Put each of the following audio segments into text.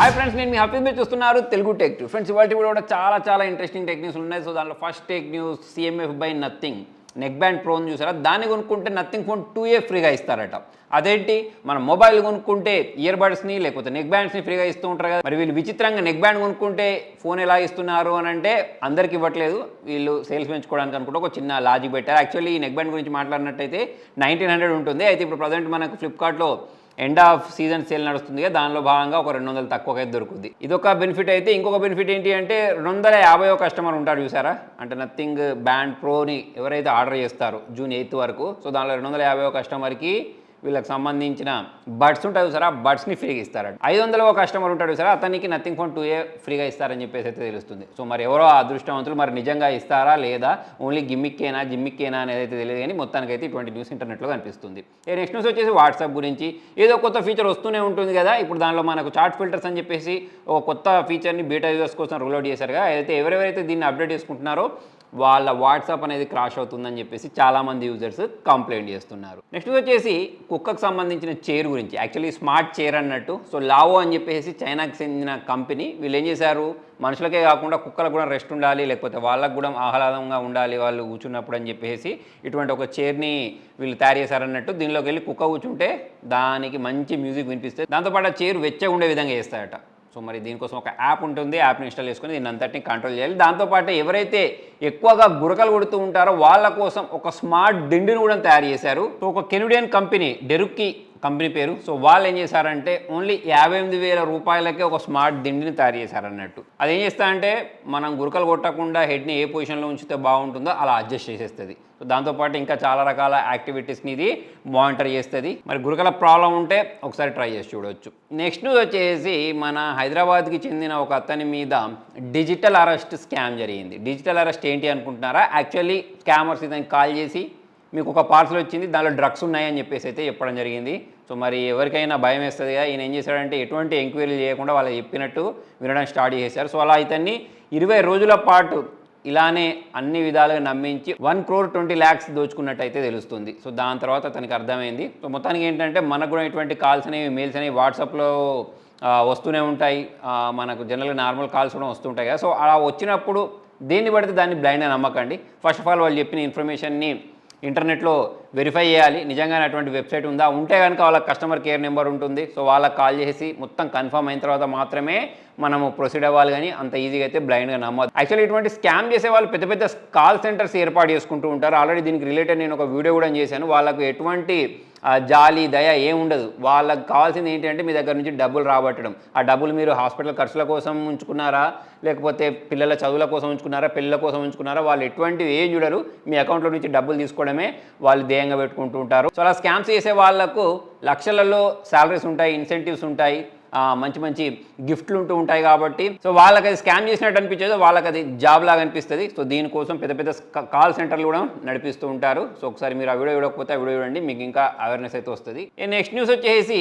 Hi friends, నేను మీ హఫీజ్ మీరు చూస్తున్నారు తెలుగు టెక్ న్యూస్. ఫ్రెండ్స్, ఇవాళ కూడా చాలా ఇంట్రెస్టింగ్ టెక్ న్యూస్ ఉన్నాయి. సో దాంట్లో first tech news, CMF by nothing neck band ప్రోని చూసారా? దాన్ని కొనుక్కుంటే నథింగ్ ఫోన్ 2A ఫ్రీగా ఇస్తారట. అదేంటి, మన మొబైల్ కొనుక్కుంటే ఇయర్ బడ్స్ని లేకపోతే నెక్ బ్యాండ్స్ని ఫ్రీగా ఇస్తూ ఉంటారు కదా. మరి వీళ్ళు విచిత్రంగా నెక్ బ్యాండ్ కొనుక్కుంటే ఫోన్ ఎలా ఇస్తున్నారు అని అంటే అందరికి ఇవ్వట్లేదు. వీళ్ళు సేల్స్ పెంచుకోవడానికి అనుకుంటే ఒక చిన్న లాజిక్ పెట్టారు. యాక్చువల్లీ ఈ నెక్ బ్యాండ్ గురించి మాట్లాడినట్టయితే 1900 ఉంటుంది. అయితే ఇప్పుడు ప్రజెంట్ మనకు ఫ్లిప్కార్ట్లో ఎండ్ ఆఫ్ సీజన్ సేల్ నడుస్తుంది కదా, దానిలో భాగంగా ఒక 200 తక్కువగా అయితే దొరుకుతుంది. ఇదొక బెనిఫిట్. అయితే ఇంకొక బెనిఫిట్ ఏంటి అంటే 250 కస్టమర్ ఉంటాడు చూసారా, అంటే నథింగ్ బ్యాండ్ ప్రోని ఎవరైతే ఆర్డర్ చేస్తారో జూన్ 8 వరకు, సో దానిలో 250 కస్టమర్కి వీళ్ళకి సంబంధించిన బడ్స్ ఉంటాయి చూసారా, బడ్స్ని ఫ్రీగా ఇస్తారట. 500 కస్టమర్ ఉంటాడు చూసారా, అతనికి నథింగ్ ఫోన్ 2A ఫ్రీగా ఇస్తారని చెప్పేసి అయితే తెలుస్తుంది. సో మరి ఎవరో అదృష్టవంతులు మరి నిజంగా ఇస్తారా లేదా ఓన్లీ జిమ్మిక్కేనా అనేది అయితే తెలియదు, కానీ మొత్తానికైతే ఇటువంటి న్యూస్ ఇంటర్నెట్లో కనిపిస్తుంది. నెక్స్ట్ న్యూస్ వచ్చేసి వాట్సాప్ గురించి. ఏదో కొత్త ఫీచర్ వస్తూనే ఉంటుంది కదా. ఇప్పుడు దానిలో మనకు చాట్ ఫిల్టర్స్ అని చెప్పేసి ఒక కొత్త ఫీచర్ని బీటా యూజర్స్ కోసం రోల్ అవుట్ చేశారుగా. అయితే ఎవరెవరైతే దీన్ని అప్డేట్ చేసుకుంటున్నారో వాళ్ళ వాట్సాప్ అనేది క్రాష్ అవుతుందని చెప్పేసి చాలామంది యూజర్స్ కంప్లైంట్ చేస్తున్నారు. నెక్స్ట్ వచ్చేసి కుక్కకు సంబంధించిన చైర్ గురించి. యాక్చువల్లీ స్మార్ట్ చైర్ అన్నట్టు. సో లావో అని చెప్పేసి చైనాకి చెందిన కంపెనీ, వీళ్ళు ఏం చేశారు, మనుషులకే కాకుండా కుక్కలకు కూడా రెస్ట్ ఉండాలి, లేకపోతే వాళ్ళకు కూడా ఆహ్లాదంగా ఉండాలి వాళ్ళు కూర్చున్నప్పుడు అని చెప్పేసి ఇటువంటి ఒక చైర్ని వీళ్ళు తయారు చేశారన్నట్టు. దీనిలోకి వెళ్ళి కుక్క కూర్చుంటే దానికి మంచి మ్యూజిక్ వినిపిస్తే దాంతోపాటు ఆ చైర్ వెచ్చగా ఉండే విధంగా చేస్తాయట. సో మరి దీనికోసం ఒక యాప్ ఉంటుంది, యాప్ని ఇన్స్టాల్ చేసుకుని దీన్ని అంతటిని కంట్రోల్ చేయాలి. దాంతోపాటు ఎవరైతే ఎక్కువగా గురకలు కొడుతూ ఉంటారో వాళ్ళ కోసం ఒక స్మార్ట్ దిండుని కూడా తయారు చేశారు. సో ఒక కెనడియన్ కంపెనీ, డెరుక్కి కంపెనీ పేరు. సో వాళ్ళు ఏం చేశారంటే ఓన్లీ 58,000 రూపాయలకే ఒక స్మార్ట్ దిండిని తయారు చేశారన్నట్టు. అది ఏం చేస్తారంటే మనం గురకలు కొట్టకుండా హెడ్ని ఏ పొజిషన్లో ఉంచితే బాగుంటుందో అలా అడ్జస్ట్ చేసేస్తుంది. సో దాంతోపాటు ఇంకా చాలా రకాల యాక్టివిటీస్ని ఇది మానిటర్ చేస్తుంది. మరి గురకల ప్రాబ్లం ఉంటే ఒకసారి ట్రై చేసి చూడవచ్చు. నెక్స్ట్ న్యూస్ వచ్చేసి మన హైదరాబాద్కి చెందిన ఒక అతని మీద డిజిటల్ అరెస్ట్ స్కామ్ జరిగింది. డిజిటల్ అరెస్ట్ ఏంటి అనుకుంటున్నారా? యాక్చువల్లీ స్కామర్స్ ఇతనికి కాల్ చేసి మీకు ఒక పార్సల్ వచ్చింది, దానిలో డ్రగ్స్ ఉన్నాయని చెప్పేసి అయితే చెప్పడం జరిగింది. సో మరి ఎవరికైనా భయం వేస్తుంది కదా, ఈయన ఏం చేశాడంటే ఎటువంటి ఎంక్వైరీ చేయకుండా వాళ్ళు చెప్పినట్టు వినడం స్టార్ట్ చేశారు. సో అలా ఇతన్ని 20 రోజుల పాటు ఇలానే అన్ని విధాలుగా నమ్మించి 1,20,00,000 దోచుకున్నట్టు అయితే తెలుస్తుంది. సో దాని తర్వాత అతనికి అర్థమైంది. సో మొత్తానికి ఏంటంటే మనకు కూడా ఇటువంటి కాల్స్ అనేవి, మెయిల్స్ అనేవి వాట్సాప్లో వస్తూనే ఉంటాయి. మనకు జనరల్గా నార్మల్ కాల్స్ కూడా వస్తుంటాయి కదా. సో అలా వచ్చినప్పుడు దేన్ని పడితే దాన్ని బ్లైండ్గా నమ్మకండి. ఫస్ట్ ఆఫ్ ఆల్ వాళ్ళు చెప్పిన ఇన్ఫర్మేషన్ని ఇంటర్నెట్లో వెరిఫై చేయాలి, నిజంగానే అటువంటి వెబ్సైట్ ఉందా, ఉంటే కనుక వాళ్ళ కస్టమర్ కేర్ నెంబర్ ఉంటుంది. సో వాళ్ళకి కాల్ చేసి మొత్తం కన్ఫర్మ్ అయిన తర్వాత మాత్రమే మనము ప్రొసీడ్ అవ్వాలి, కానీ అంత ఈజీగా అయితే బ్లైండ్గా నమ్మదు. యాక్చువల్లీ ఇటువంటి స్కామ్ చేసే వాళ్ళు పెద్ద కాల్ సెంటర్స్ ఏర్పాటు చేసుకుంటూ ఉంటారు. ఆల్రెడీ దీనికి రిలేటెడ్ నేను ఒక వీడియో కూడా చేశాను. వాళ్ళకు ఎటువంటి జాలి దయ ఏముండదు. వాళ్ళకి కావాల్సింది ఏంటంటే మీ దగ్గర నుంచి డబ్బులు రాబట్టడం. ఆ డబ్బులు మీరు హాస్పిటల్ ఖర్చుల కోసం ఉంచుకున్నారా, లేకపోతే పిల్లల చదువుల కోసం ఉంచుకున్నారా, పెళ్ళిళ్ళ కోసం ఉంచుకున్నారా, వాళ్ళు ఎటువంటివి ఏం చూడరు. మీ అకౌంట్లో నుంచి డబ్బులు తీసుకోవడమే వాళ్ళు ధ్యేయంగా పెట్టుకుంటూ ఉంటారు. సో అలా స్కామ్స్ చేసే వాళ్ళకు లక్షలలో శాలరీస్ ఉంటాయి, ఇన్సెంటివ్స్ ఉంటాయి, మంచి గిఫ్ట్లు ఉంటూ ఉంటాయి. కాబట్టి సో వాళ్ళకి అది స్కామ్ చేసినట్టు అనిపించేది, వాళ్ళకి అది జాబ్ లాగా అనిపిస్తుంది. సో దీనికోసం పెద్ద కాల్ సెంటర్లు కూడా నడిపిస్తూ ఉంటారు. సో ఒకసారి మీరు ఆ వీడియో చూడకపోతే ఆ వీడియో చూడండి, మీకు ఇంకా అవేర్నెస్ అయితే వస్తుంది. నెక్స్ట్ న్యూస్ వచ్చేసి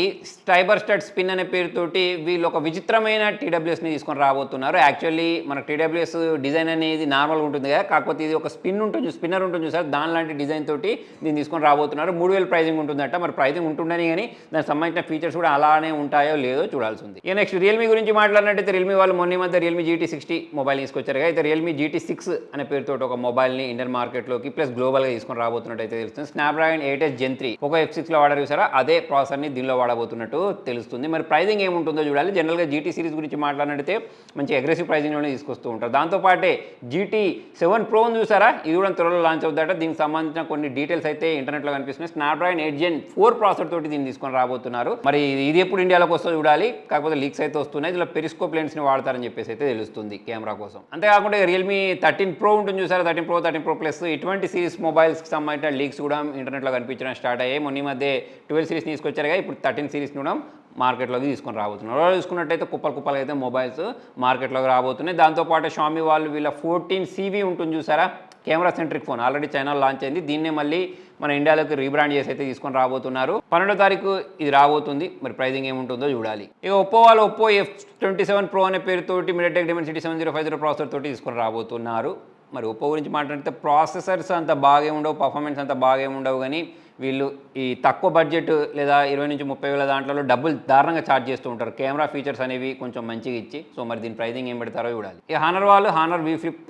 సైబర్ స్టడ్ స్పిన్ అనే పేరుతోటి వీళ్ళు ఒక విచిత్రమైన TWSని తీసుకొని రాబోతున్నారు. యాక్చువల్లీ మనకు TWS డిజైన్ అనేది నార్మల్గా ఉంటుంది కదా, కాకపోతే ఇది ఒక స్పిన్నర్ ఉంటుంది సార్, దాని లాంటి డిజైన్ తోటి దీన్ని తీసుకొని రాబోతున్నారు. 3,000 ప్రైజింగ్ ఉంటుందట. మరి ప్రైజింగ్ ఉంటుందని కానీ దానికి సంబంధించిన ఫీచర్స్ కూడా అలానే ఉంటాయో లేదో చూడాల్సి ఉంది. నెక్స్ట్ రియల్మీ గురించి మాట్లాడినట్టయితే రియల్మీ వాళ్ళు మొన్న మధ్య రియల్మీ GT60 మొబైల్ తీసుకొచ్చారు. అయితే రియల్మీ GT6 అనే పేరుతో ఒక మొబైల్ని ఇండియన్ మార్కెట్లోకి ప్లస్ గ్లోబల్గా తీసుకొని రాబోతున్నట్టు అయితే తెలుస్తుంది. స్నాప్డ్రాగన్ 8S Gen 3 ఒక F6లో వాడారు చూసారా, అదే ప్రాసెసర్ని దీనిలో వాడబోతున్నట్టు తెలుస్తుంది. మరి ప్రైజింగ్ ఏముంటుందో చూడాలి. జనరల్గా GT సిరీస్ గురించి మాట్లాడినట్టయితే మంచి అగ్రెసివ్ ప్రైజింగ్లోనే తీసుకొస్తూ ఉంటారు. దాంతోపాటే GT7 Pro చూసారా, ఇది కూడా త్వరలో లాంచ్ అవుతాట. దీనికి సంబంధించిన కొన్ని డీటెయిల్స్ అయితే ఇంటర్నెట్లో కనిపిస్తున్నాయి. స్నాప్డ్రాగన్ 8 Gen 4 ప్రాసెసర్ తోటి దీన్ని తీసుకొని రాబోతున్నారు. మరి ఇది ఎప్పుడు ఇండియాలోకి వస్తుందో చూడాలి. కాకపోతే లీక్స్ అయితే వస్తున్నాయి. ఇలా పెరిస్కోప్ లెన్స్ని వాడతారని చెప్పేసి అయితే తెలుస్తుంది కెమెరా కోసం. అంతేకాకుండా రియల్మీ 13 Pro ఉంటుంది చూసారా, 13 Pro Plus ఇటువంటి సిరీస్ మొబైల్స్కి సంబంధించిన లీక్స్ కూడా ఇంటర్నెట్లో కనిపించడం స్టార్ట్ అయ్యాయి. మొన్న మధ్య 12 సిరీస్ తీసుకొచ్చారు, ఇప్పుడు 13 సిరీస్ని కూడా మార్కెట్లోకి తీసుకొని రాబోతున్నారు. చూసుకున్నట్టయితే కుప్పలు అయితే మొబైల్స్ మార్కెట్లోకి రాబోతున్నాయి. దాంతోపాటు షామీ వాళ్ళు వీళ్ళ 14CV ఉంటుంది చూసారా, కెమెరా సెంట్రిక్ ఫోన్ ఆల్రెడీ చైనాలో లాంచ్ అయింది. దీన్నే మళ్ళీ మన ఇండియాలోకి రీబ్రాండ్ చేసి అయితే తీసుకొని రాబోతున్నారు. 12వ తారీఖు ఇది రాబోతుంది. మరి ప్రైజింగ్ ఏముంటుందో చూడాలి. ఇక ఒప్పో వాళ్ళు ఒప్పో F27 Pro అనే పేరుతోటి MediaTek Dimensity 7050 ప్రాసెసర్ తోటి తీసుకొని రాబోతున్నారు. మరి ఒప్పో గురించి మాట్లాడితే ప్రాసెసర్స్ అంత బాగా ఉండవు, పర్ఫార్మెన్స్ అంత బాగా ఉండవు, కానీ వీళ్ళు ఈ తక్కువ బడ్జెట్ లేదా 20 నుంచి 30 వేల దాంట్లో డబ్బులు దారుణంగా ఛార్జ్ చేస్తూ ఉంటారు. కెమెరా ఫీచర్స్ అనేవి కొంచెం మంచిగా ఇచ్చి. సో మరి దీని ప్రైజింగ్ ఏం పెడతారో చూడాలి. ఈ హానర్ వాళ్ళు హానర్ వి ఫ్లిప్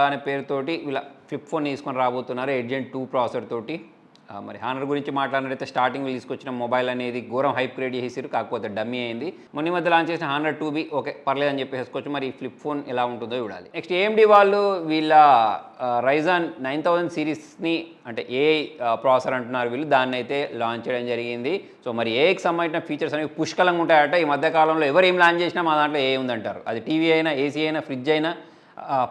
అనే పేరుతోటి వీళ్ళ ఫ్లిప్ ఫోన్ తీసుకొని రాబోతున్నారు 8 Gen 2 ప్రాసెసర్ తోటి. మరి హానర్ గురించి మాట్లాడినట్టయితే స్టార్టింగ్ తీసుకొచ్చిన మొబైల్ అనేది ఘోరం హైప్ క్రియేట్ చేసేసారు, కాకపోతే డమ్మీ అయింది. మొన్న మధ్య లాంచ్ చేసిన హానర్ 2B ఓకే పర్లేదని చెప్పేసుకోవచ్చు. మరి ఈ ఫ్లిప్ ఫోన్ ఎలా ఉంటుందో చూడాలి. నెక్స్ట్ AMD వాళ్ళు వీళ్ళ Ryzen 9000 సిరీస్ని అంటే ఏఐ ప్రాసెసర్ అంటున్నారు వీళ్ళు, దాన్ని అయితే లాంచ్ చేయడం జరిగింది. సో మరి ఏఐకి సంబంధించిన ఫీచర్స్ అనేవి పుష్కలంగా ఉంటాయట. ఈ మధ్యకాలంలో ఎవరు ఏం లాంచ్ చేసినా మా దాంట్లో ఏ ఉందంటారు. అది టీవీ అయినా, ఏసీ అయినా, ఫ్రిడ్జ్ అయినా,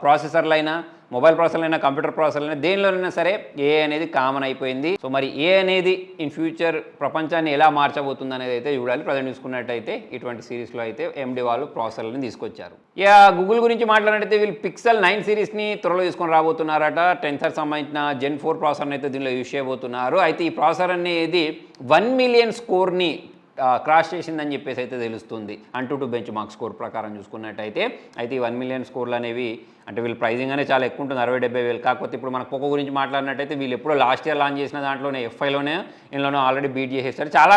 ప్రాసెసర్లు అయినా, మొబైల్ ప్రాసెసర్లు అయినా, కంప్యూటర్ ప్రాసెసర్లు అయినా, దేనిలోనైనా సరే ఏ అనేది కామన్ అయిపోయింది. సో మరి ఏ అనేది ఇన్ ఫ్యూచర్ ప్రపంచాన్ని ఎలా మార్చబోతుంది అనేది అయితే చూడాలి. ప్రజెంట్ చూసుకున్నట్టయితే ఇటువంటి సిరీస్లో అయితే AMD వాళ్ళు ప్రాసెసర్లను తీసుకొచ్చారు. ఇక గూగుల్ గురించి మాట్లాడినట్టయితే వీళ్ళు Pixel 9 సిరీస్ని త్వరలో తీసుకొని రాబోతున్నారట. 10th సంబంధించిన Gen 4 ప్రాసెసర్ని అయితే దీనిలో యూజ్ చేయబోతున్నారు. అయితే ఈ ప్రాసెసర్ అనేది 1 మిలియన్ స్కోర్ని క్రాస్ చేసిందని చెప్పేసి అయితే తెలుస్తుంది. AnTuTu బెంచ్ మార్క్ స్కోర్ ప్రకారం చూసుకున్నట్టయితే. అయితే ఈ 1 మిలియన్ స్కోర్లు అనేవి అంటే వీళ్ళు ప్రైజింగ్ అనేది చాలా ఎక్కువ ఉంటుంది, 60-70 వేలు. కాకపోతే ఇప్పుడు మన పోకో గురించి మాట్లాడినట్టయితే వీళ్ళు ఎప్పుడో లాస్ట్ ఇయర్ లాంచ్ చేసిన దాంట్లోనే FIలోనే ఇందులోనే ఆల్రెడీ బీట్ చేసేస్తారు. చాలా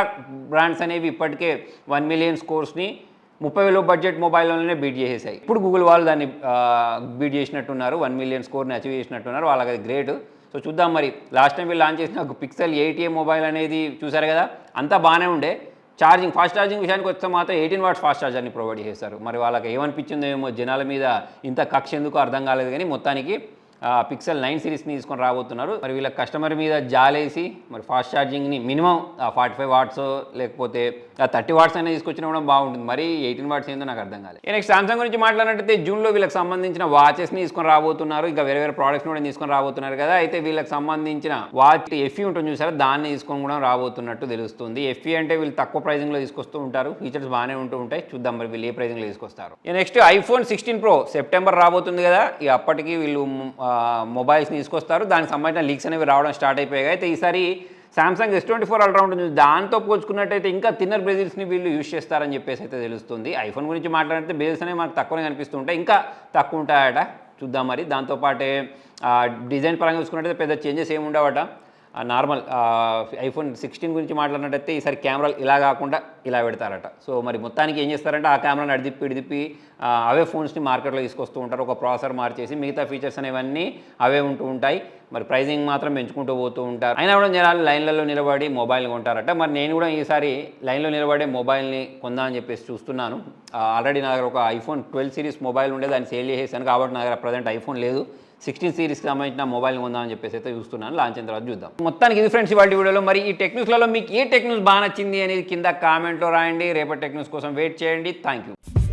బ్రాండ్స్ అనేవి ఇప్పటికే 1 మిలియన్ స్కోర్స్ని 30,000 బడ్జెట్ మొబైల్లోనే బీట్ చేసేసాయి. ఇప్పుడు గూగుల్ వాళ్ళు దాన్ని బీట్ చేసినట్టున్నారు, 1 మిలియన్ స్కోర్ని అచీవ్ చేసినట్టున్నారు. వాళ్ళకి అది గ్రేట్. సో చూద్దాం మరి. లాస్ట్ టైం వీళ్ళు లాంచ్ చేసిన Pixel 8a మొబైల్ అనేది చూసారు కదా, అంతా బాగానే ఉండే. ఫాస్ట్ ఛార్జింగ్ విషయానికి వస్తే మాత్రం 18 వాట్స్ ఫాస్ట్ ఛార్జర్ని ప్రొవైడ్ చేశారు. మరి వాళ్ళకి ఏమనిపించిందో ఏమో, జనాల మీద ఇంత కక్ష ఎందుకు అర్థం కాలేదు. కానీ మొత్తానికి Pixel 9 సిరీస్ని తీసుకొని రాబోతున్నారు. మరి వీళ్ళ కస్టమర్ మీద జాలేసి మరి ఫాస్ట్ ఛార్జింగ్ని మినిమం 45 వాట్స్ లేకపోతే 30 వాట్స్ అయినా తీసుకొచ్చినా కూడా బాగుంటుంది. మరి 18 వాట్స్ ఏందో నాకు అర్థం కాలేదు. నెక్స్ట్ సామ్సంగ్ గురించి మాట్లాడినట్టయితే జూన్లో వీళ్ళకి సంబంధించిన వాచెస్ని తీసుకొని రాబోతున్నారు. ఇంకా వేరే వేరే ప్రోడక్ట్స్ కూడా తీసుకొని రాబోతున్నారు కదా. అయితే వీళ్ళకి సంబంధించిన వాచ్ FE ఉంటుంది చూసారా, దాన్ని తీసుకొని కూడా రాబోతున్నట్టు తెలుస్తుంది. FE అంటే వీళ్ళు తక్కువ ప్రైజింగ్లో తీసుకొస్తూ ఉంటారు, ఫీచర్స్ బాగానే ఉంటూ ఉంటాయి. చూద్దాం మరి వీళ్ళు ఏ ప్రైజింగ్లో తీసుకొస్తారు. నెక్స్ట్ iPhone 16 Pro సెప్టెంబర్ రాబోతుంది కదా. ఇక అప్పటికి వీళ్ళు మొబైల్స్ని తీసుకొస్తారు. దానికి సంబంధించిన లీక్స్ అనేవి రావడం స్టార్ట్ అయిపోయాయి. అయితే ఈసారి సామ్సంగ్ S24 అల్ట్రా ఉంది, దాంతో పోల్చుకున్నట్టయితే ఇంకా థిన్నర్ బెజిల్స్ని వీళ్ళు యూజ్ చేస్తారని చెప్పేసి అయితే తెలుస్తుంది. ఐఫోన్ గురించి మాట్లాడితే బెజిల్స్ అనేవి మనకు తక్కువనే కనిపిస్తుంటాయి, ఇంకా తక్కువ ఉంటాయట. చూద్దాం మరి. దాంతోపాటే డిజైన్ పరంగా చూసుకున్నట్టయితే పెద్ద చేంజెస్ ఏమి ఉండవట. నార్మల్ iPhone 16 గురించి మాట్లాడినట్టయితే ఈసారి కెమెరాలు ఇలా కాకుండా ఇలా పెడతారట. సో మరి మొత్తానికి ఏం చేస్తారంటే ఆ కెమెరాని అడిదిప్పి అవే ఫోన్స్ని మార్కెట్లో తీసుకొస్తూ ఉంటారు. ఒక ప్రాసెసర్ మార్చేసి మిగతా ఫీచర్స్ అనేవన్నీ అవే ఉంటూ ఉంటాయి. మరి ప్రైజింగ్ మాత్రం పెంచుకుంటూ పోతూ ఉంటారు. అయినా కూడా జనాలు లైన్లలో నిలబడి మొబైల్ కొంటారట. మరి నేను కూడా ఈసారి లైన్లో నిలబడే మొబైల్ని కొందా అని చెప్పేసి చూస్తున్నాను. ఆల్రెడీ నా దగ్గర ఒక iPhone 12 సిరీస్ మొబైల్ ఉండే, దాన్ని సేల్ చేసేసాను. కాబట్టి నా దగ్గర ప్రజెంట్ ఐఫోన్ లేదు. 16 సిరీస్కి సంబంధించిన మొబైల్ కొందామని చెప్పేసి అయితే చూస్తున్నాను. లాంచ్ అయిన తర్వాత చూద్దాం. మొత్తానికి ఇది ఫ్రెండ్స్ ఇవాళ వీడియోలో. మరి ఈ టెక్నిక్స్లలో మీకు ఏ టెక్నిక్స్ బాగా నచ్చింది అనేది కింద కామెంట్లో రాయండి. రేపటి టెక్నిక్స్ కోసం వెయిట్ చేయండి. Thank you.